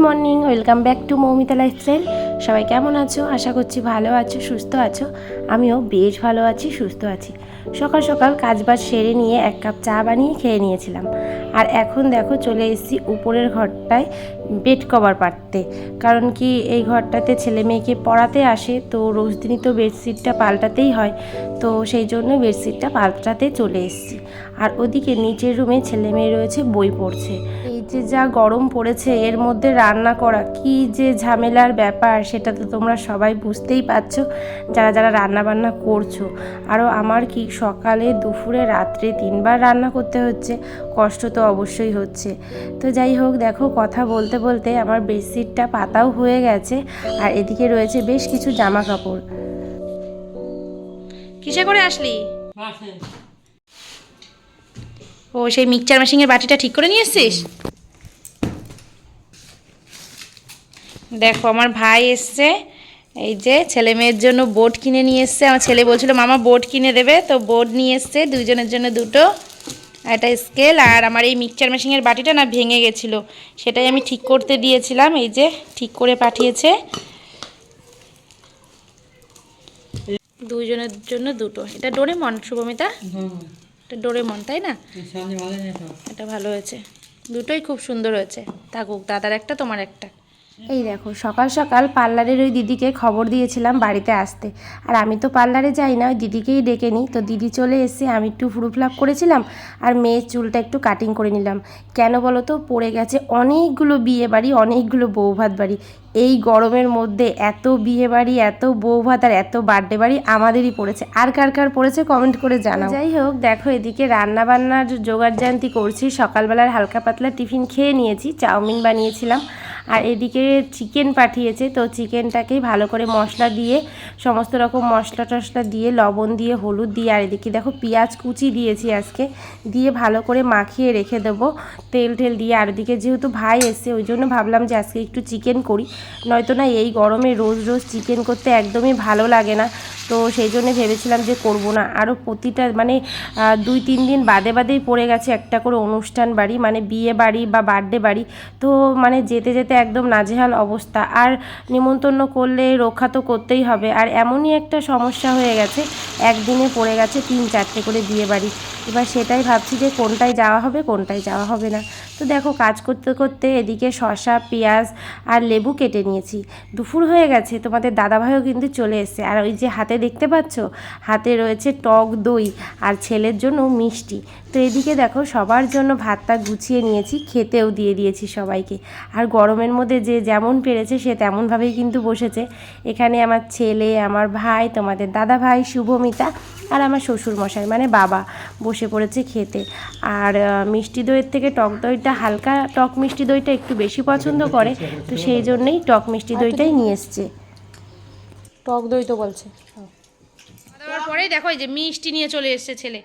Morning, welcome back to Moumita lifestyle. সবাই কেমন আছো? আশা করছি ভালো আছো, সুস্থ আছো। আমিও বেশ ভালো আছি, সুস্থ আছি। সকাল সকাল কাজবাজ সেরে নিয়ে এক কাপ চা বানিয়ে খেয়ে নিয়েছিলাম। আর এখন দেখো চলে এসেছি উপরের ঘরটায় বেড কভার পাততে। কারণ কি এই ঘরটাতে ছেলে মেয়েকে পড়াতে আসে, তো রোজ দিনই তো বেডশিটটা পাল্টাতেই হয়। তো সেই জন্য বেডশিটটা পাল্টাতে চলে এসেছি। আর ওদিকে নিচের রুমে ছেলে মেয়ে রয়েছে, বই পড়ছে। এই যে যা গরম পড়েছে, এর মধ্যে রান্না করা কি যে ঝামেলার ব্যাপার, সেটা তো তোমরা সবাই বুঝতেই পারছো যারা যারা রান্না বান্না করছো। আরও আমার কি সকালে, দুপুরে, রাত্রে 3বার রান্না করতে হচ্ছে, কষ্ট তো অবশ্যই হচ্ছে। তো যাই হোক, দেখো কথা বলতে বলতে আমার বেডশিটটা পাতাও হয়ে গেছে। আর এদিকে রয়েছে বেশ কিছু জামা কাপড়। কিসে করে আসলি? ও, সেই মিক্সচার মেশিনের বাটিটা ঠিক করে নিয়ে এসছিস? দেখো আমার ভাই এসছে, এই যে ছেলে মেয়ের জন্য বোর্ড কিনে নিয়ে এসছে। আমার ছেলে বলছিল মামা বোর্ড কিনে দেবে, তো বোর্ড নিয়ে এসছে দুইজনের জন্য দুটো, একটা স্কেল। আর আমার এই মিক্সচার মেশিনের বাটিটা না ভেঙে গেছিলো, সেটাই আমি ঠিক করতে দিয়েছিলাম। এই যে ঠিক করে পাঠিয়েছে, দুইজনের জন্য দুটো। এটা ডোরেমন, শুভমিতা? এটা ডোরেমন, তাই না? এটা ভালো হয়েছে, দুটোই খুব সুন্দর হয়েছে। থাকুক, দাদার একটা, তোমার একটা। এই দেখো সকাল সকাল পার্লারের ওই দিদিকে খবর দিয়েছিলাম বাড়িতে আসতে। আর আমি তো পার্লারে যাই না, ওই দিদিকেই ডেকে নিই। তো দিদি চলে এসে, আমি একটু ফ্লাপ করেছিলাম আর মেয়ের চুলটা একটু কাটিং করে নিলাম। কেন বলো তো, পড়ে গেছে অনেকগুলো বিয়ে বাড়ি, অনেকগুলো বৌভাত বাড়ি। এই গরমের মধ্যে এত বিয়ে বাড়ি, এত বৌভাত আর এত বার্থডে বাড়ি আমাদেরই পড়েছে। আর কার কার পড়েছে কমেন্ট করে জানাও। যাই হোক, দেখো এদিকে রান্না বান্নার জোগাড়জান্তি করছি। সকালবেলার হালকা পাতলা টিফিন খেয়ে নিয়েছি, চাউমিন বানিয়েছিলাম। আর এদিকে চিকেন পাঠিয়েছে, তো চিকেনটাকেই ভালো করে মশলা দিয়ে, সমস্ত রকম মশলা টশলা দিয়ে, লবণ দিয়ে, হলুদ দিয়ে, আর এদিকে দেখো পেঁয়াজ কুচি দিয়েছি আজকে, দিয়ে ভালো করে মাখিয়ে রেখে দেবো তেল টেল দিয়ে। আর এদিকে যেহেতু ভাই এসে, ওই জন্য ভাবলাম যে আজকে একটু চিকেন করি, নয়তো না এই গরমে রোজ রোজ চিকেন করতে একদমই ভালো লাগে না। তো সেই জন্য ভেবেছিলাম যে করব না। আরও প্রতিটা মানে 2-3 দিন বাদে বাদেই পড়ে গেছে একটা করে অনুষ্ঠান বাড়ি, মানে বিয়ে বাড়ি বা বার্থডে বাড়ি। তো মানে যেতে যেতে একদম নাজেহাল অবস্থা। আর নিমন্ত্রণ করলে রক্ষা তো করতেই হবে। আর এমনই একটা সমস্যা হয়ে গেছে, একদিনে পড়ে গেছে 3-4টে করে বিয়ে বাড়ি। এবার সেটাই ভাবছি যে কোনটায় যাওয়া হবে, কোনটায় যাওয়া হবে না। তো দেখো কাজ করতে করতে এদিকে শসা, পেঁয়াজ আর লেবু কেটে নিয়েছি। দুপুর হয়ে গেছে, তোমাদের দাদাভাইও কিন্তু চলে এসেছে। আর ওই যে হাতে দেখতে পাচ্ছ, হাতে রয়েছে টক দই আর ছেলের জন্য মিষ্টি। তো এদিকে দেখো সবার জন্য ভাতটা গুছিয়ে নিয়েছি, খেতেও দিয়ে দিয়েছি সবাইকে। আর গরমের মধ্যে যে যেমন পেরেছে সে তেমনভাবেই কিন্তু বসেছে। এখানে আমার ছেলে, আমার ভাই, তোমাদের দাদা ভাই, শুভমিতা আর আমার শ্বশুরমশাই মানে বাবা বসে পড়েছে খেতে। আর মিষ্টি দইয়ের থেকে টক দইটা, হালকা টক মিষ্টি দইটা একটু বেশি পছন্দ করে, তো সেই জন্যই টক মিষ্টি দইটাই নিয়ে এসছে। টক দই তো বলছে। তারপরেই দেখো এই যে মিষ্টি নিয়ে চলে এসছে ছেলে,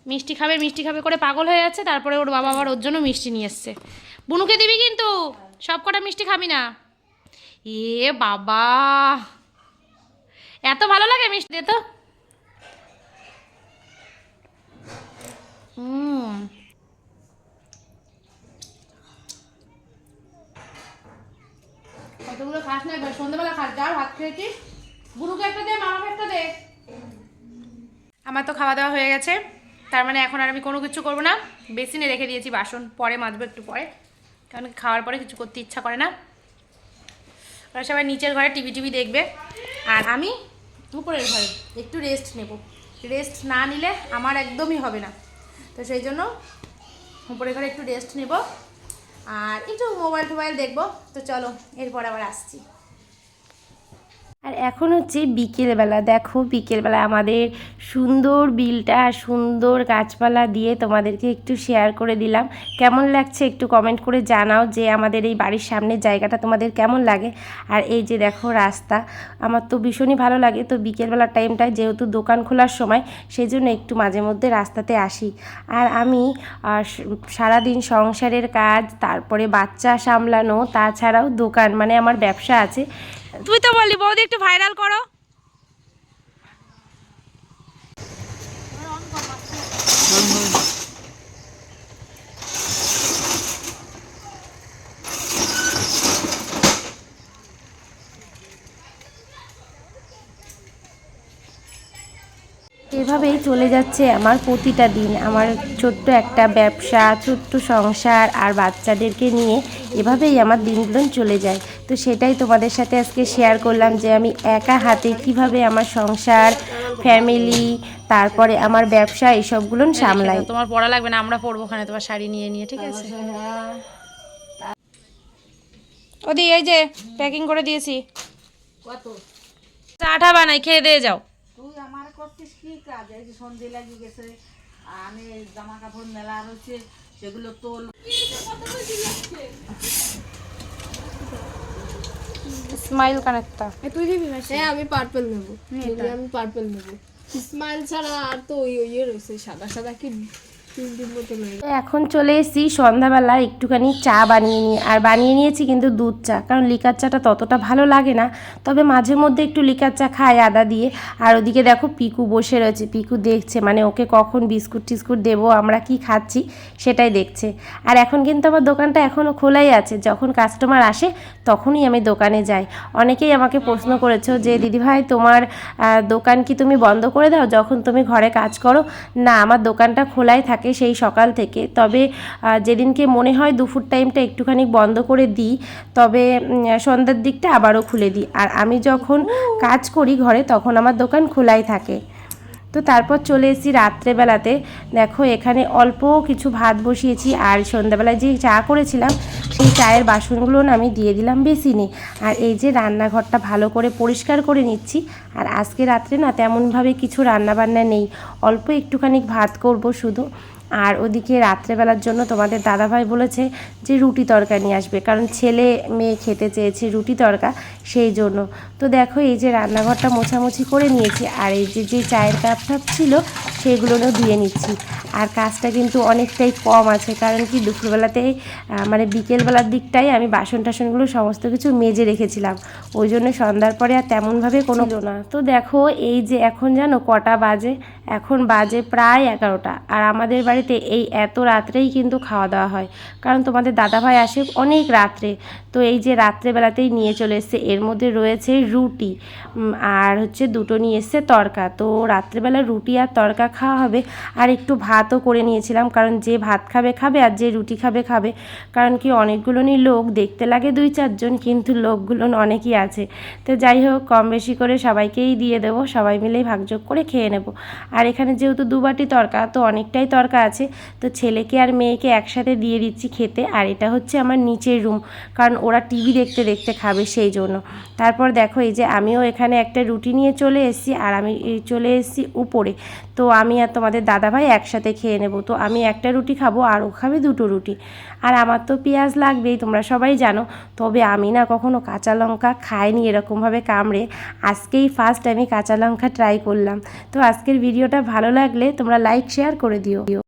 মিষ্টি খাবে মিষ্টি খাবে করে পাগল হয়ে যাচ্ছে। তারপরে ওর বাবা আবার ওর জন্য মিষ্টি নিয়ে এসছে। বুনুকে দিবি কিন্তু, সব কটা মিষ্টি খাবি না। এ বাবা, এত ভালো লাগে মিষ্টি দে তো। কতগুলো খাস না, এবার সন্ধ্যাবেলা খাস, যাও ভাত খেয়েছিস। বুনুকে একটা দে, মামাকে একটা দে। আমার তো খাওয়া দাওয়া হয়ে গেছে, তার মানে এখন আর আমি কোনো কিছু করবো না। বেসিনে রেখে দিয়েছি বাসন, পরে মাজবো একটু পরে, কারণ খাওয়ার পরে কিছু করতে ইচ্ছা করে না। ওরা সবাই নিচের ঘরে টিভি দেখবে, আর আমি উপরের ঘরে একটু রেস্ট নেব। রেস্ট না নিলে আমার একদমই হবে না। তো সেই জন্য উপরের ঘরে একটু রেস্ট নেব আর একটু মোবাইল দেখবো। তো চলো, এরপর আবার আসছি। আর এখন হচ্ছে বিকেলবেলা। দেখো বিকেলবেলা আমাদের সুন্দর বিলটা, সুন্দর গাছপালা দিয়ে তোমাদেরকে একটু শেয়ার করে দিলাম। কেমন লাগছে একটু কমেন্ট করে জানাও যে আমাদের এই বাড়ির সামনের জায়গাটা তোমাদের কেমন লাগে। আর এই যে দেখো রাস্তা, আমার তো ভীষণই ভালো লাগে। তো বিকেলবেলার টাইমটায় যেহেতু দোকান খোলার সময়, সেই জন্য একটু মাঝে মধ্যে রাস্তাতে আসি। আর আমি সারাদিন সংসারের কাজ, তারপরে বাচ্চা সামলানো, তাছাড়াও দোকান মানে আমার ব্যবসা আছে। তুই তো বললি বৌদি একটু ভাইরাল করো। এভাবেই চলে যাচ্ছে আমার প্রতিটা দিন। আমার ছোট্ট একটা ব্যবসা, ছোট্ট সংসার আর বাচ্চাদেরকে নিয়ে এভাবেই আমার দিনগুলো চলে যায়। তো সেটাই তোমাদের সাথে আজকে শেয়ার করলাম যে আমি একা হাতে কিভাবে আমার সংসার, ফ্যামিলি, তারপরে আমার ব্যবসা এসবগুলো সামলাই। তোমার পড়া লাগবে না, আমরা পড়বো ওখানে তোমার শাড়ি নিয়ে নিয়ে, ঠিক আছে? ওদি এই যে প্যাকিং করে দিয়েছি। কত চাটা বানাই, খেয়ে দিয়ে যাও। তুই আমার করছিস কি কাজ? এই যে সন্ধে লাগি গেছে, আমি জামা কাপড় মেলা রয়েছে, সেগুলো তোল। স্মাইল কানেক্টটা তুই দিবি না? হ্যাঁ আমি পার্পল নেবো, আমি পার্পল নেবো। স্মাইল ছাড়া আর তো ওই ইয়ে রয়েছে সাদা সাদা কি তিন মতো নেই। এখন চলে এসেছি সন্ধ্যাবেলা একটুখানি চা বানিয়ে নিয়ে, আর বানিয়ে নিয়েছি কিন্তু দুধ চা, কারণ লিকার চাটা ততটা ভালো লাগে না, তবে মাঝে মধ্যে একটু লিকার চা খাই আদা দিয়ে। আর ওদিকে দেখো পিকু বসে রয়েছে, পিকু দেখছে, মানে ওকে কখন বিস্কুট টিস্কুট দেবো, আমরা কি খাচ্ছি সেটাই দেখছে। আর এখন কিন্তু আমার দোকানটা এখনও খোলাই আছে, যখন কাস্টমার আসে তখনই আমি দোকানে যাই। অনেকেই আমাকে প্রশ্ন করেছো যে দিদিভাই তোমার দোকান কি তুমি বন্ধ করে দাও যখন তুমি ঘরে কাজ করো? না, আমার দোকানটা খোলাই থাকে সেই সকাল থেকে, তবে যেদিনকে মনে হয় দুপুর টাইমটা একটুখানি বন্ধ করে দিই, তবে সন্ধ্যার দিকটা আবারও খুলে দিই। আর আমি যখন কাজ করি ঘরে তখন আমার দোকান খোলাই থাকে। তো তারপর চলে এসেছি রাত্রেবেলাতে। দেখো এখানে অল্প কিছু ভাত বসিয়েছি, আর সন্ধ্যাবেলায় যে চা করেছিলাম সেই চায়ের বাসনগুলো আমি দিয়ে দিলাম বেসিনে। আর এই যে রান্নাঘরটা ভালো করে পরিষ্কার করে নিচ্ছি। আর আজকে রাত্রে না তেমনভাবে কিছু রান্নাবান্না নেই, অল্প একটুখানি ভাত করব শুধু। আর ওদিকে রাত্রেবেলার জন্য তোমাদের দাদাভাই বলেছে যে রুটি তড়কা নিয়ে আসবে, কারণ ছেলে মেয়ে খেতে চেয়েছে রুটি তড়কা, সেই জন্য। তো দেখো এই যে রান্নাঘরটা মোছামুছি করে নিয়েছি, আর এই যে যে চায়ের কাপ টাপ ছিল সেগুলোও ধুয়ে নিচ্ছি। আর কাজটা কিন্তু অনেকটাই কম আছে, কারণ কি দুপুরবেলাতেই মানে বিকেলবেলার দিকটাই আমি বাসন টাসনগুলো সমস্ত কিছু মেজে রেখেছিলাম, ওই জন্য সন্ধ্যার পরে আর তেমনভাবে কোনো না। তো দেখো এই যে এখন জানো কটা বাজে? এখন বাজে প্রায় 11টা। আর আমাদের বাড়িতে এই এত রাত্রেই কিন্তু খাওয়া দাওয়া হয়, কারণ তোমাদের দাদাভাই আসে অনেক রাত্রে। তো এই যে রাত্রেবেলাতেই নিয়ে চলে এসছে, এর মধ্যে রয়েছে রুটি আর হচ্ছে দুটো নিয়ে এসছে তড়কা। তো রাত্রেবেলা রুটি আর তড়কা খাওয়া হবে, আর একটু ভাতও করে নিয়েছিলাম, কারণ যে ভাত খাবে খাবে আর যে রুটি খাবে খাবে, কারণ কি অনেকগুলোই লোক, দেখতে লাগে 2-4 জন কিন্তু লোকগুলো অনেকই আছে। তো যাই হোক কম বেশি করে সবাইকেই দিয়ে দেবো, সবাই মিলেই ভাগযোগ করে খেয়ে নেব। আর এখানে যেহেতু 2 বাটি তড়কা, তো অনেকটাই তড়কা আছে, তো ছেলেকে আর মেয়েকে একসাথে দিয়ে দিচ্ছি খেতে। আর এটা হচ্ছে আমার নিচের রুম, কারণ ওরা টিভি দেখতে দেখতে খাবে সেই জন্য। তারপর দেখো এই যে আমিও এখানে একটা রুটি নিয়ে চলে এসেছি, আর আমি চলে এসেছি উপরে। তো আমি আর তোমাদের দাদাভাই একসাথে খেয়ে নেব। তো আমি একটা রুটি খাবো আর ও খাবে 2টো রুটি। আর আমার তো পেঁয়াজ লাগবেই, তোমরা সবাই জানো, তবে আমি না কখনো কাঁচা লঙ্কা খাইনি এরকমভাবে কামড়ে, আজকেই ফার্স্ট আমি কাঁচা লঙ্কা ট্রাই করলাম। তো আজকের ভিডিওটা ভালো লাগলে তোমরা লাইক শেয়ার করে দিও।